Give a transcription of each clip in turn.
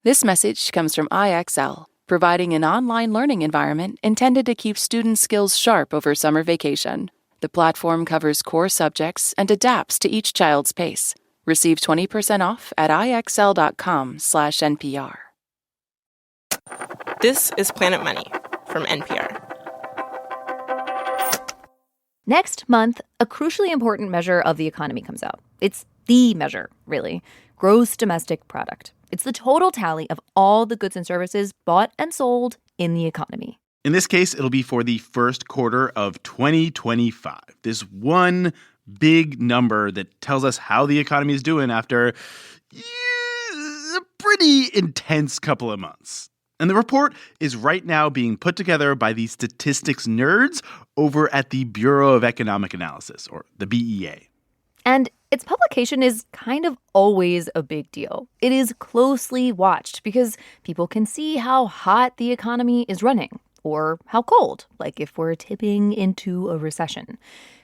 This message comes from IXL, providing an online learning environment intended to keep students' skills sharp over summer vacation. The platform covers core subjects and adapts to each child's pace. Receive 20% off at IXL.com/NPR. This is Planet Money from NPR. Next month, a crucially important measure of the economy comes out. It's the measure, really. Gross domestic product. It's the total tally of all the goods and services bought and sold in the economy. In this case, it'll be for the first quarter of 2025. This one big number that tells us how the economy is doing after a pretty intense couple of months. And the report is right now being put together by the statistics nerds over at the Bureau of Economic Analysis, or the BEA. And its publication is kind of always a big deal. It is closely watched because people can see how hot the economy is running or how cold, like if we're tipping into a recession.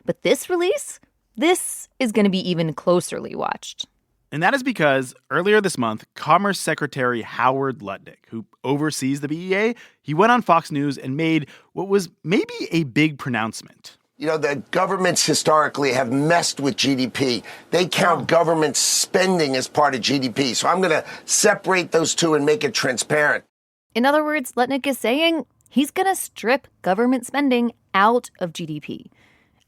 But this release, this is going to be even closerly watched. And that is because earlier this month, Commerce Secretary Howard Lutnick, who oversees the BEA, he went on Fox News and made what was maybe a big pronouncement. You know, the governments historically have messed with GDP. They count government spending as part of GDP. So I'm going to separate those two and make it transparent. In other words, Lutnick is saying he's going to strip government spending out of GDP.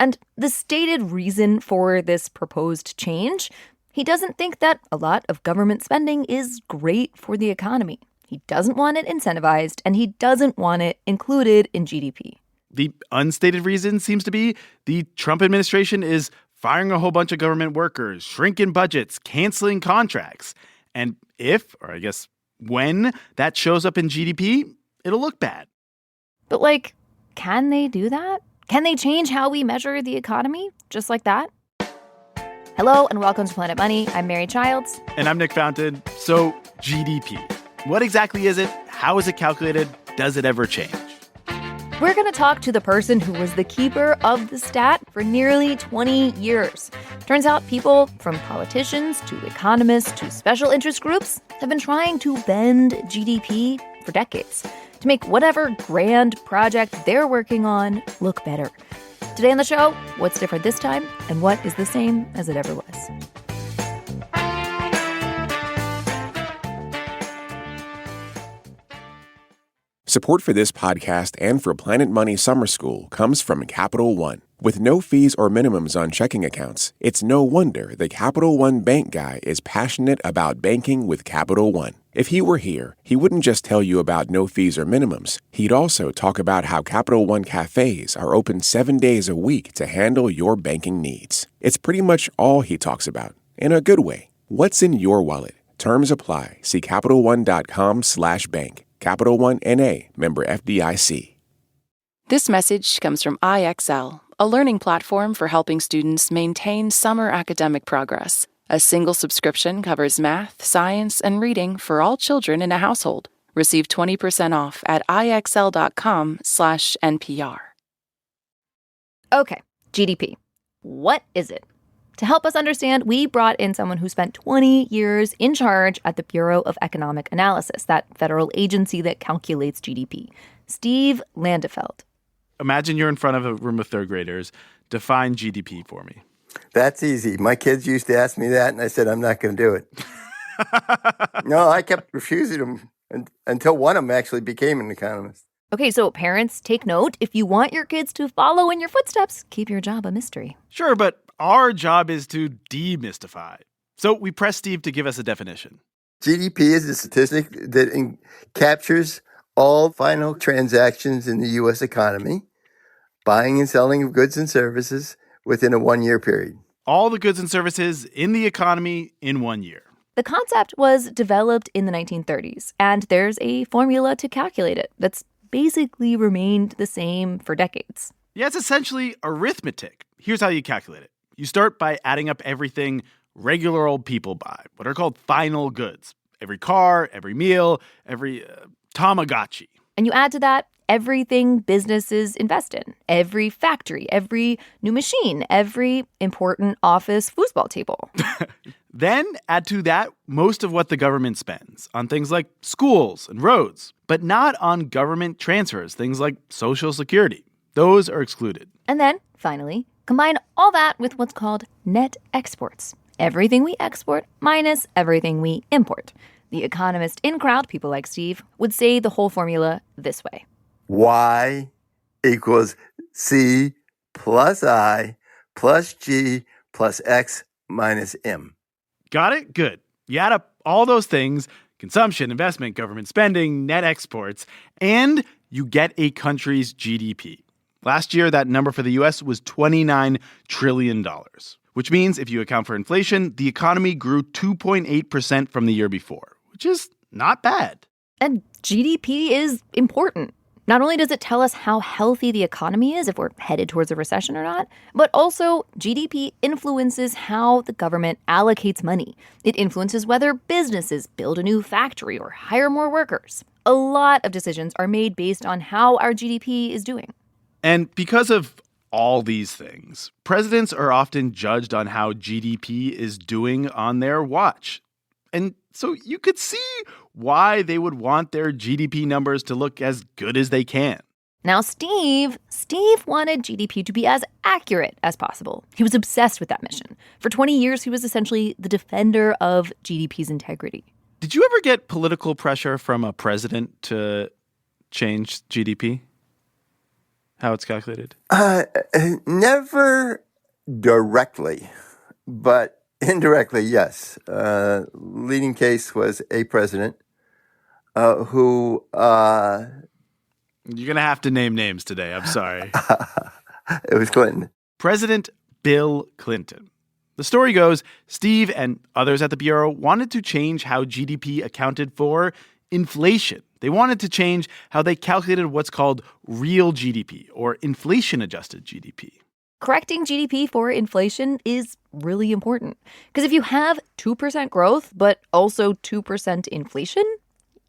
And the stated reason for this proposed change, he doesn't think that a lot of government spending is great for the economy. He doesn't want it incentivized, and he doesn't want it included in GDP. The unstated reason seems to be the Trump administration is firing a whole bunch of government workers, shrinking budgets, canceling contracts. And if, or I guess when, that shows up in GDP, it'll look bad. But, can they do that? Can they change how we measure the economy just like that? Hello and welcome to Planet Money. I'm Mary Childs. And I'm Nick Fountain. So, GDP. What exactly is it? How is it calculated? Does it ever change? We're going to talk to the person who was the keeper of the stat for nearly 20 years. Turns out people, from politicians to economists to special interest groups, have been trying to bend GDP for decades to make whatever grand project they're working on look better. Today on the show, what's different this time and what is the same as it ever was. Support for this podcast and for Planet Money Summer School comes from Capital One. With no fees or minimums on checking accounts, it's no wonder the Capital One bank guy is passionate about banking with Capital One. If he were here, he wouldn't just tell you about no fees or minimums. He'd also talk about how Capital One cafes are open 7 days a week to handle your banking needs. It's pretty much all he talks about, in a good way. What's in your wallet? Terms apply. See CapitalOne.com/bank. Capital One N.A., member FDIC. This message comes from IXL, a learning platform for helping students maintain summer academic progress. A single subscription covers math, science, and reading for all children in a household. Receive 20% off at IXL.com/NPR. Okay, GDP. What is it? To help us understand, we brought in someone who spent 20 years in charge at the Bureau of Economic Analysis, that federal agency that calculates GDP. Steve Landefeld. Imagine you're in front of a room of third graders. Define GDP for me. That's easy. My kids used to ask me that, and I said, I'm not going to do it. No, I kept refusing them until one of them actually became an economist. Okay, so parents, take note. If you want your kids to follow in your footsteps, keep your job a mystery. Sure, but our job is to demystify. So we pressed Steve to give us a definition. GDP is a statistic that captures all final transactions in the U.S. economy, buying and selling of goods and services within a 1-year period. All the goods and services in the economy in 1 year. The concept was developed in the 1930s, and there's a formula to calculate it that's basically remained the same for decades. Yeah, it's essentially arithmetic. Here's how you calculate it. You start by adding up everything regular old people buy, what are called final goods. Every car, every meal, every Tamagotchi. And you add to that everything businesses invest in, every factory, every new machine, every important office foosball table. Then add to that most of what the government spends on things like schools and roads, but not on government transfers, things like Social Security. Those are excluded. And then, finally, combine all that with what's called net exports. Everything we export minus everything we import. The economist in crowd, people like Steve, would say the whole formula this way. Y equals C plus I plus G plus X minus M. Got it? Good. You add up all those things, consumption, investment, government spending, net exports, and you get a country's GDP. Last year, that number for the U.S. was $29 trillion, which means if you account for inflation, the economy grew 2.8% from the year before, which is not bad. And GDP is important. Not only does it tell us how healthy the economy is, if we're headed towards a recession or not, but also GDP influences how the government allocates money. It influences whether businesses build a new factory or hire more workers. A lot of decisions are made based on how our GDP is doing. And because of all these things, presidents are often judged on how GDP is doing on their watch. And so you could see why they would want their GDP numbers to look as good as they can. Now, Steve wanted GDP to be as accurate as possible. He was obsessed with that mission. For 20 years, he was essentially the defender of GDP's integrity. Did you ever get political pressure from a president to change GDP? How it's calculated? Never directly, but indirectly, yes. Leading case was a president who... You're going to have to name names today. I'm sorry. It was Clinton. President Bill Clinton. The story goes, Steve and others at the Bureau wanted to change how GDP accounted for inflation. They wanted to change how they calculated what's called real GDP, or inflation-adjusted GDP. Correcting GDP for inflation is really important. Because if you have 2% growth, but also 2% inflation,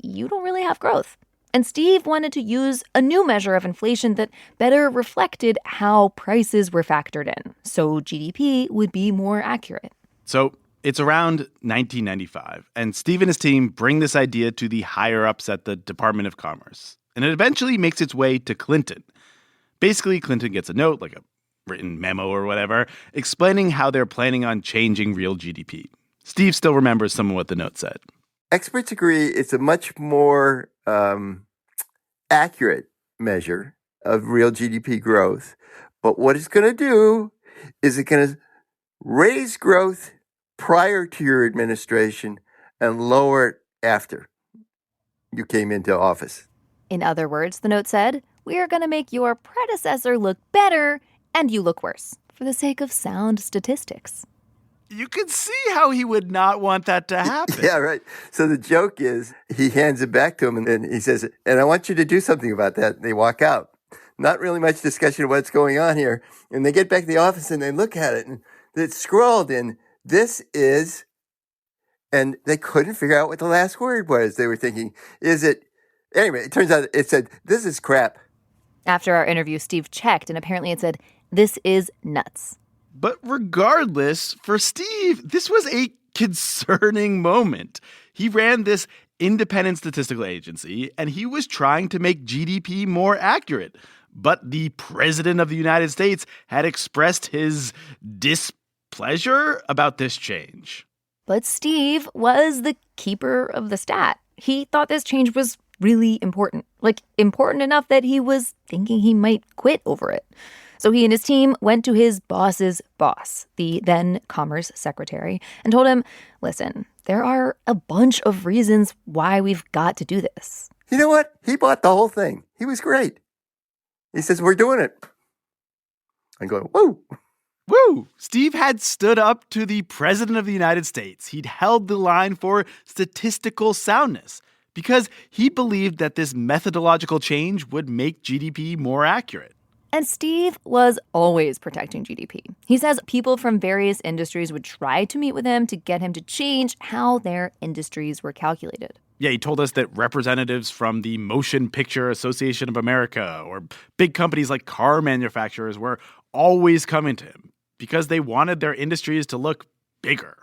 you don't really have growth. And Steve wanted to use a new measure of inflation that better reflected how prices were factored in, so GDP would be more accurate. So it's around 1995, and Steve and his team bring this idea to the higher-ups at the Department of Commerce. And it eventually makes its way to Clinton. Basically, Clinton gets a note, like a written memo or whatever, explaining how they're planning on changing real GDP. Steve still remembers some of what the note said. Experts agree it's a much more accurate measure of real GDP growth. But what it's going to do is it's going to raise growth prior to your administration and lower it after you came into office. In other words, the note said, we are going to make your predecessor look better and you look worse for the sake of sound statistics. You could see how he would not want that to happen. Yeah, right. So the joke is he hands it back to him and he says, and I want you to do something about that. And they walk out. Not really much discussion of what's going on here. And they get back to the office and they look at it and it's scrawled in, this is, and they couldn't figure out what the last word was. They were thinking, is it, anyway, it turns out it said, this is crap. After our interview, Steve checked and apparently it said, this is nuts. But regardless, for Steve, this was a concerning moment. He ran this independent statistical agency, and he was trying to make GDP more accurate. But the president of the United States had expressed his displeasure about this change. But Steve was the keeper of the stat. He thought this change was really important, like important enough that he was thinking he might quit over it. So he and his team went to his boss's boss, the then Commerce Secretary, and told him, listen, there are a bunch of reasons why we've got to do this. You know what? He bought the whole thing. He was great. He says, we're doing it. I'm going, woo. Woo! Steve had stood up to the president of the United States. He'd held the line for statistical soundness because he believed that this methodological change would make GDP more accurate. And Steve was always protecting GDP. He says people from various industries would try to meet with him to get him to change how their industries were calculated. Yeah, he told us that representatives from the Motion Picture Association of America or big companies like car manufacturers were always coming to him because they wanted their industries to look bigger.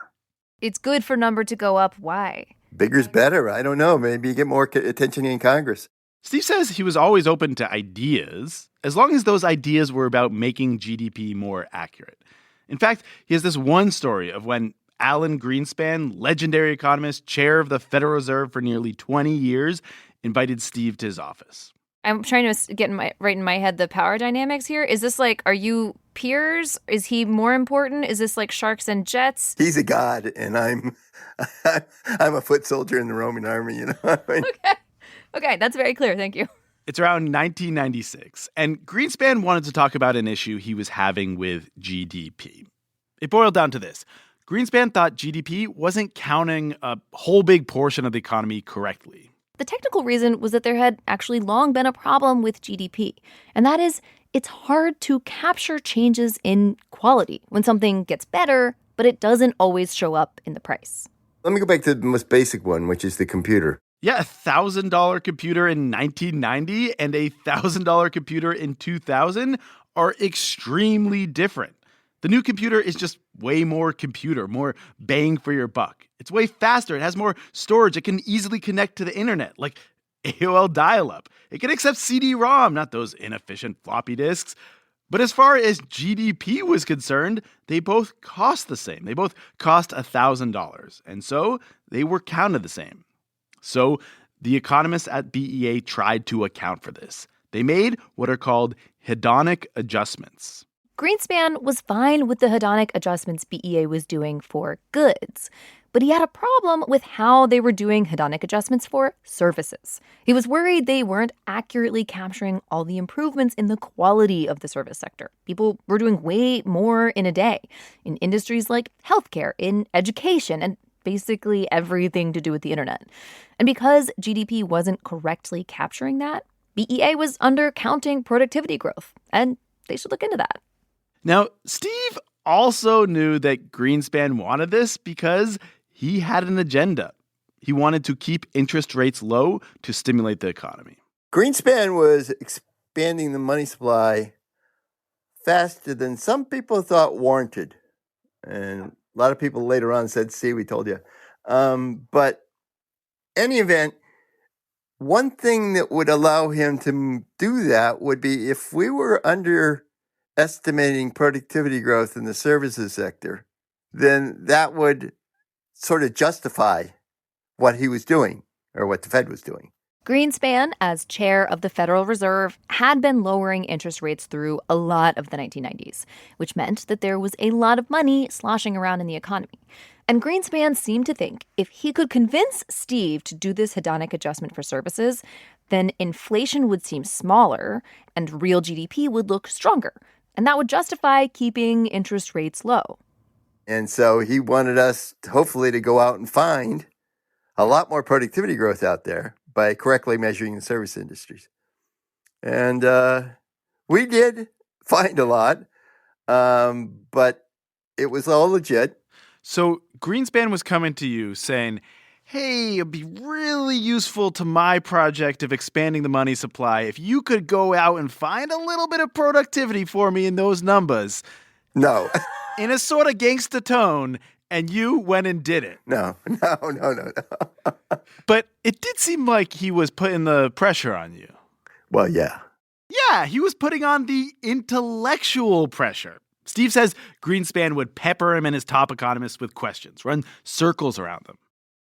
It's good for number to go up. Why? Bigger's better. I don't know. Maybe you get more attention in Congress. Steve says he was always open to ideas, as long as those ideas were about making GDP more accurate. In fact, he has this one story of when Alan Greenspan, legendary economist, chair of the Federal Reserve for nearly 20 years, invited Steve to his office. I'm trying to get right in my head the power dynamics here. Is this like, are you peers? Is he more important? Is this like sharks and jets? He's a god, and I'm a foot soldier in the Roman army, you know. Okay, that's very clear. Thank you. It's around 1996, and Greenspan wanted to talk about an issue he was having with GDP. It boiled down to this. Greenspan thought GDP wasn't counting a whole big portion of the economy correctly. The technical reason was that there had actually long been a problem with GDP, and that is it's hard to capture changes in quality when something gets better, but it doesn't always show up in the price. Let me go back to the most basic one, which is the computer. Yeah, a $1,000 computer in 1990 and a $1,000 computer in 2000 are extremely different. The new computer is just way more computer, more bang for your buck. It's way faster. It has more storage. It can easily connect to the internet, like AOL dial-up. It can accept CD-ROM, not those inefficient floppy disks. But as far as GDP was concerned, they both cost the same. They both cost $1,000. And so they were counted the same. So the economists at BEA tried to account for this. They made what are called hedonic adjustments. Greenspan was fine with the hedonic adjustments BEA was doing for goods, but he had a problem with how they were doing hedonic adjustments for services. He was worried they weren't accurately capturing all the improvements in the quality of the service sector. People were doing way more in a day in industries like healthcare, in education, and basically everything to do with the internet. And because GDP wasn't correctly capturing that, BEA was undercounting productivity growth, and they should look into that. Now, Steve also knew that Greenspan wanted this because he had an agenda. He wanted to keep interest rates low to stimulate the economy. Greenspan was expanding the money supply faster than some people thought warranted. And a lot of people later on said, see, we told you. But any event, one thing that would allow him to do that would be if we were underestimating productivity growth in the services sector, then that would sort of justify what he was doing or what the Fed was doing. Greenspan, as chair of the Federal Reserve, had been lowering interest rates through a lot of the 1990s, which meant that there was a lot of money sloshing around in the economy. And Greenspan seemed to think if he could convince Steve to do this hedonic adjustment for services, then inflation would seem smaller and real GDP would look stronger. And that would justify keeping interest rates low. And so he wanted us, hopefully, to go out and find a lot more productivity growth out there by correctly measuring the service industries. And we did find a lot, but it was all legit. So Greenspan was coming to you saying, hey, it'd be really useful to my project of expanding the money supply if you could go out and find a little bit of productivity for me in those numbers. No. In a sort of gangsta tone, and you went and did it. No. But it did seem like he was putting the pressure on you. Well, yeah. Yeah, he was putting on the intellectual pressure. Steve says Greenspan would pepper him and his top economists with questions, run circles around them.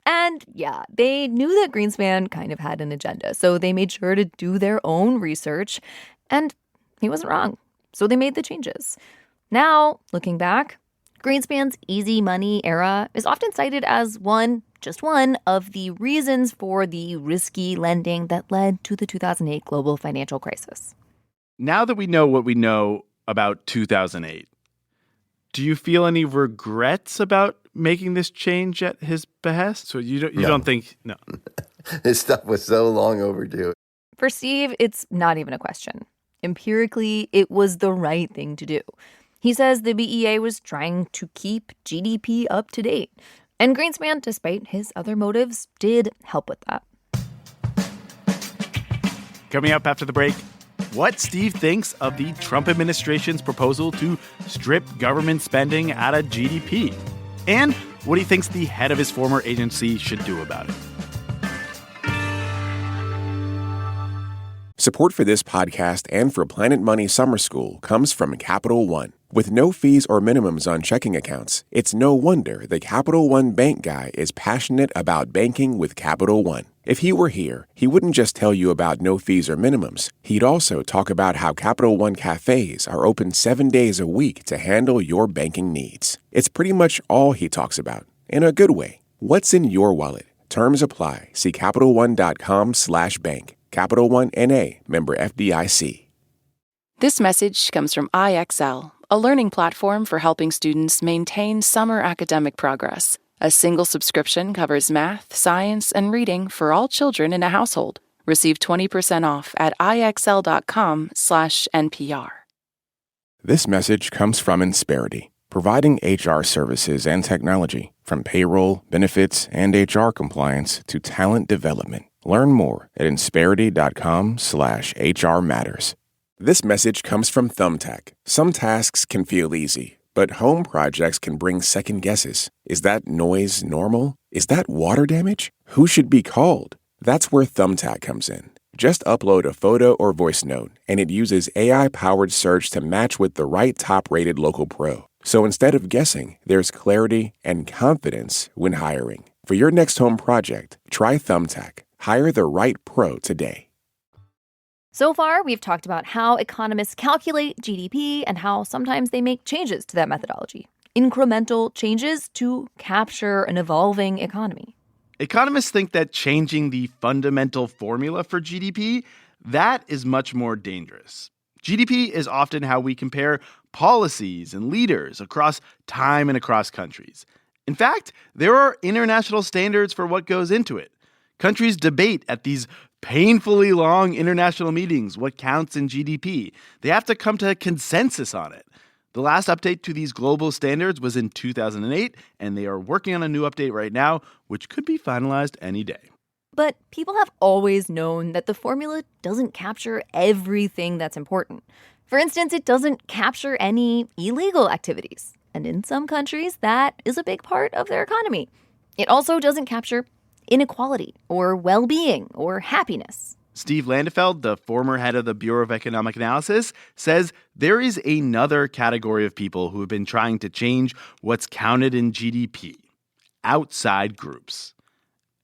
And yeah, they knew that Greenspan kind of had an agenda, so they made sure to do their own research. And he wasn't wrong, so they made the changes. Now, looking back, Greenspan's easy money era is often cited as just one of the reasons for the risky lending that led to the 2008 global financial crisis. Now that we know what we know about 2008, do you feel any regrets about making this change at his behest? So you don't think, no. This stuff was so long overdue. For Steve, it's not even a question. Empirically, it was the right thing to do. He says the BEA was trying to keep GDP up to date. And Greenspan, despite his other motives, did help with that. Coming up after the break, what Steve thinks of the Trump administration's proposal to strip government spending out of GDP. And what he thinks the head of his former agency should do about it. Support for this podcast and for Planet Money Summer School comes from Capital One. With no fees or minimums on checking accounts, it's no wonder the Capital One bank guy is passionate about banking with Capital One. If he were here, he wouldn't just tell you about no fees or minimums. He'd also talk about how Capital One cafes are open 7 days a week to handle your banking needs. It's pretty much all he talks about, in a good way. What's in your wallet? Terms apply. See CapitalOne.com/bank. Capital One N.A., member FDIC. This message comes from IXL, a learning platform for helping students maintain summer academic progress. A single subscription covers math, science, and reading for all children in a household. Receive 20% off at IXL.com/NPR. This message comes from Insperity, providing HR services and technology, from payroll, benefits, and HR compliance to talent development. Learn more at Insperity.com/HR Matters. This message comes from Thumbtack. Some tasks can feel easy, but home projects can bring second guesses. Is that noise normal? Is that water damage? Who should be called? That's where Thumbtack comes in. Just upload a photo or voice note, and it uses AI-powered search to match with the right top-rated local pro. So instead of guessing, there's clarity and confidence when hiring. For your next home project, try Thumbtack. Hire the right pro today. So far, we've talked about how economists calculate GDP and how sometimes they make changes to that methodology. Incremental changes to capture an evolving economy. Economists think that changing the fundamental formula for GDP, that is much more dangerous. GDP is often how we compare policies and leaders across time and across countries. In fact, there are international standards for what goes into it. Countries debate at these painfully long international meetings what counts in GDP. They have to come to a consensus on it. The last update to these global standards was in 2008, and they are working on a new update right now, which could be finalized any day. But people have always known that the formula doesn't capture everything that's important. For instance, it doesn't capture any illegal activities. And in some countries, that is a big part of their economy. It also doesn't capture inequality or well-being or happiness. Steve Landefeld, the former head of the Bureau of Economic Analysis, says there is another category of people who have been trying to change what's counted in GDP: outside groups.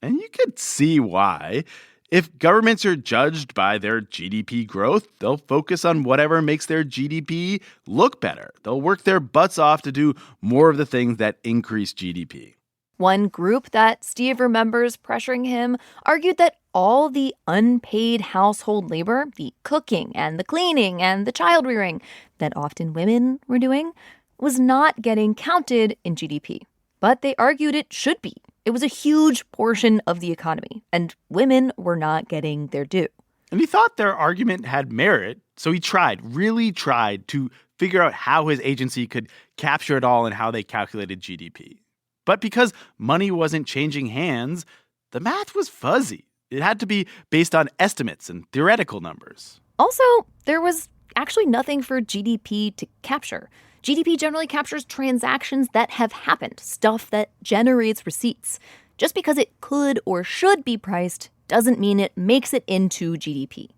And you could see why. If governments are judged by their GDP growth, they'll focus on whatever makes their GDP look better. They'll work their butts off to do more of the things that increase GDP. One group that Steve remembers pressuring him argued that all the unpaid household labor, the cooking and the cleaning and the child rearing that often women were doing, was not getting counted in GDP. But they argued it should be. It was a huge portion of the economy, and women were not getting their due. And he thought their argument had merit, so he really tried to figure out how his agency could capture it all and how they calculated GDP. But because money wasn't changing hands, the math was fuzzy. It had to be based on estimates and theoretical numbers. Also, there was actually nothing for GDP to capture. GDP generally captures transactions that have happened, stuff that generates receipts. Just because it could or should be priced doesn't mean it makes it into GDP.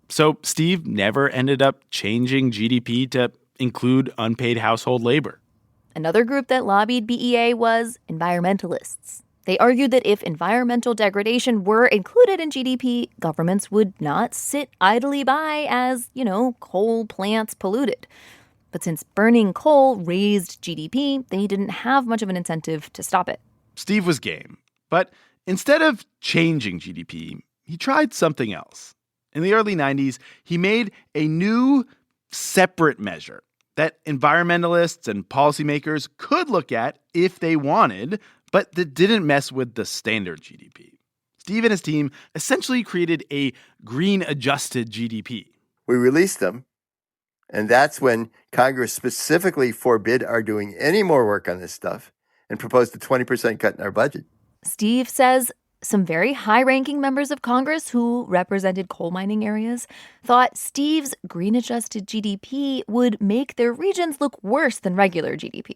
So Steve never ended up changing GDP to include unpaid household labor. Another group that lobbied BEA was environmentalists. They argued that if environmental degradation were included in GDP, governments would not sit idly by as, coal plants polluted. But since burning coal raised GDP, they didn't have much of an incentive to stop it. Steve was game. But instead of changing GDP, he tried something else. In the early 90s, he made a new separate measure that environmentalists and policymakers could look at if they wanted, but that didn't mess with the standard GDP. Steve and his team essentially created a green-adjusted GDP. We released them, and that's when Congress specifically forbid our doing any more work on this stuff and proposed a 20% cut in our budget. Steve says some very high-ranking members of Congress who represented coal mining areas thought Steve's green-adjusted GDP would make their regions look worse than regular GDP.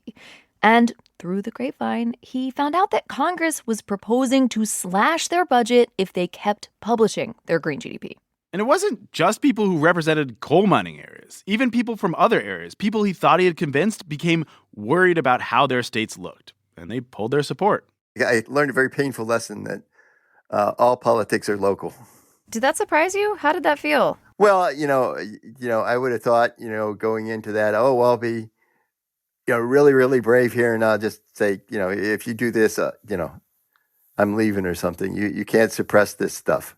And through the grapevine, he found out that Congress was proposing to slash their budget if they kept publishing their green GDP. And it wasn't just people who represented coal mining areas. Even people from other areas, people he thought he had convinced, became worried about how their states looked. And they pulled their support. I learned a very painful lesson that all politics are local. Did that surprise you? How did that feel? Well, I would have thought, going into that, I'll be, really, really brave here, and I'll just say, if you do this, I'm leaving or something. You can't suppress this stuff.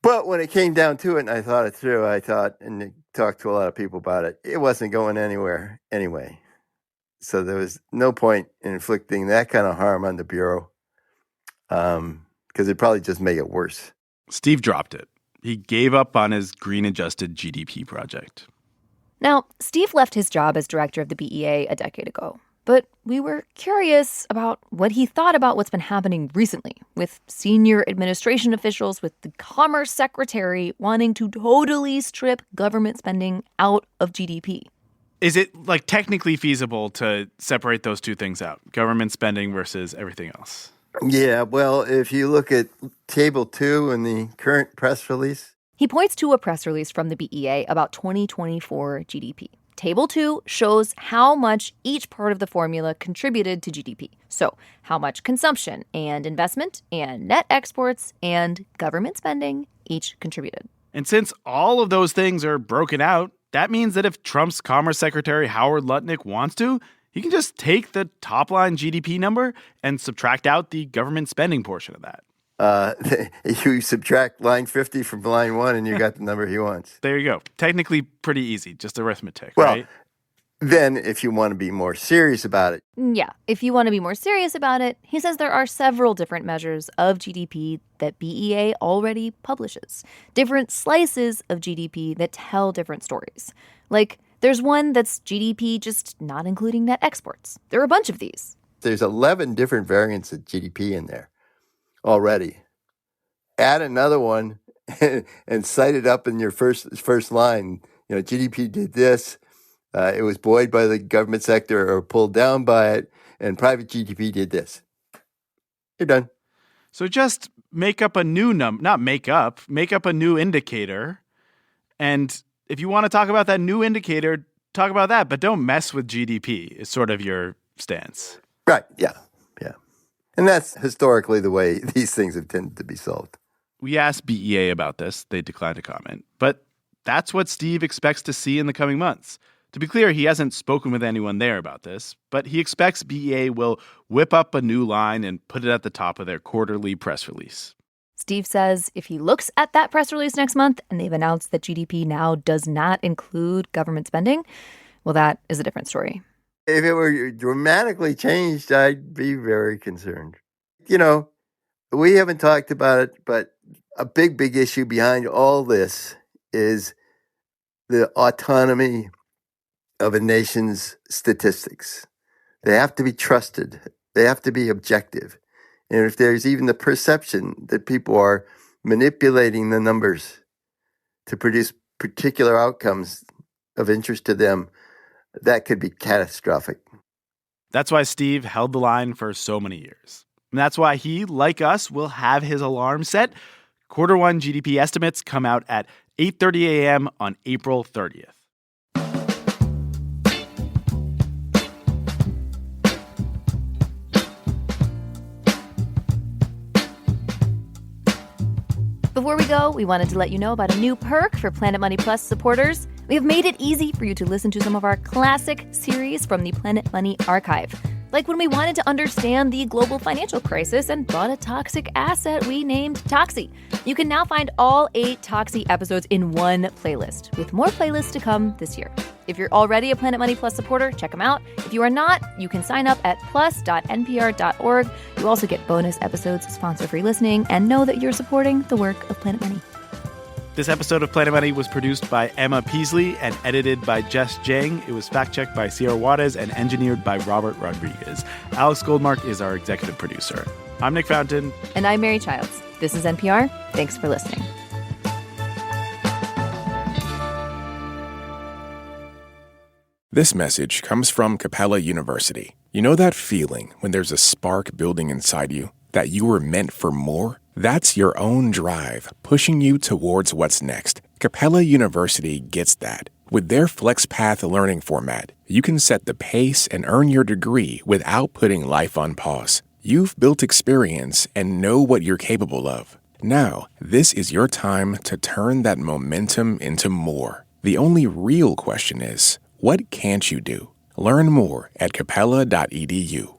But when it came down to it, and I thought it through, and talked to a lot of people about it, it wasn't going anywhere anyway. So there was no point in inflicting that kind of harm on the Bureau, because it'd probably just make it worse. Steve dropped it. He gave up on his green-adjusted GDP project. Now, Steve left his job as director of the BEA a decade ago, but we were curious about what he thought about what's been happening recently with senior administration officials, with the Commerce Secretary wanting to totally strip government spending out of GDP. Is it, technically feasible to separate those two things out, government spending versus everything else? Yeah, well, if you look at Table 2 in the current press release. He points to a press release from the BEA about 2024 GDP. Table 2 shows how much each part of the formula contributed to GDP. So how much consumption and investment and net exports and government spending each contributed. And since all of those things are broken out, that means that if Trump's Commerce Secretary Howard Lutnick wants to, he can just take the top-line GDP number and subtract out the government spending portion of that. You subtract line 50 from line 1 and you got the number he wants. There you go. Technically pretty easy, just arithmetic, well, right? Then if you want to be more serious about it. Yeah, if you want to be more serious about it, he says there are several different measures of GDP that BEA already publishes. Different slices of GDP that tell different stories. There's one that's GDP just not including net exports. There are a bunch of these. There's 11 different variants of GDP in there already. Add another one and cite it up in your first line. GDP did this. It was buoyed by the government sector or pulled down by it, and private GDP did this. You're done. So just make up a new make up a new indicator. And if you want to talk about that new indicator, talk about that, but don't mess with GDP is sort of your stance. Right, yeah. And that's historically the way these things have tended to be solved. We asked BEA about this. They declined to comment. But that's what Steve expects to see in the coming months. To be clear, he hasn't spoken with anyone there about this, but he expects BEA will whip up a new line and put it at the top of their quarterly press release. Steve says if he looks at that press release next month and they've announced that GDP now does not include government spending, well, that is a different story. If it were dramatically changed, I'd be very concerned. We haven't talked about it, but a big, big issue behind all this is the autonomy of a nation's statistics. They have to be trusted. They have to be objective. And if there's even the perception that people are manipulating the numbers to produce particular outcomes of interest to them, that could be catastrophic. That's why Steve held the line for so many years. And that's why he, like us, will have his alarm set. Quarter 1 GDP estimates come out at 8:30 a.m. on April 30th. Before we go, we wanted to let you know about a new perk for Planet Money Plus supporters. We have made it easy for you to listen to some of our classic series from the Planet Money archive. Like when we wanted to understand the global financial crisis and bought a toxic asset we named Toxie. You can now find all 8 Toxie episodes in one playlist, with more playlists to come this year. If you're already a Planet Money Plus supporter, check them out. If you are not, you can sign up at plus.npr.org. You also get bonus episodes, sponsor-free listening, and know that you're supporting the work of Planet Money. This episode of Planet Money was produced by Emma Peasley and edited by Jess Jang. It was fact-checked by Sierra Juarez and engineered by Robert Rodriguez. Alex Goldmark is our executive producer. I'm Nick Fountain. And I'm Mary Childs. This is NPR. Thanks for listening. This message comes from Capella University. You know that feeling when there's a spark building inside you, that you were meant for more? That's your own drive pushing you towards what's next. Capella University gets that. With their FlexPath learning format, you can set the pace and earn your degree without putting life on pause. You've built experience and know what you're capable of. Now, this is your time to turn that momentum into more. The only real question is, what can't you do? Learn more at capella.edu.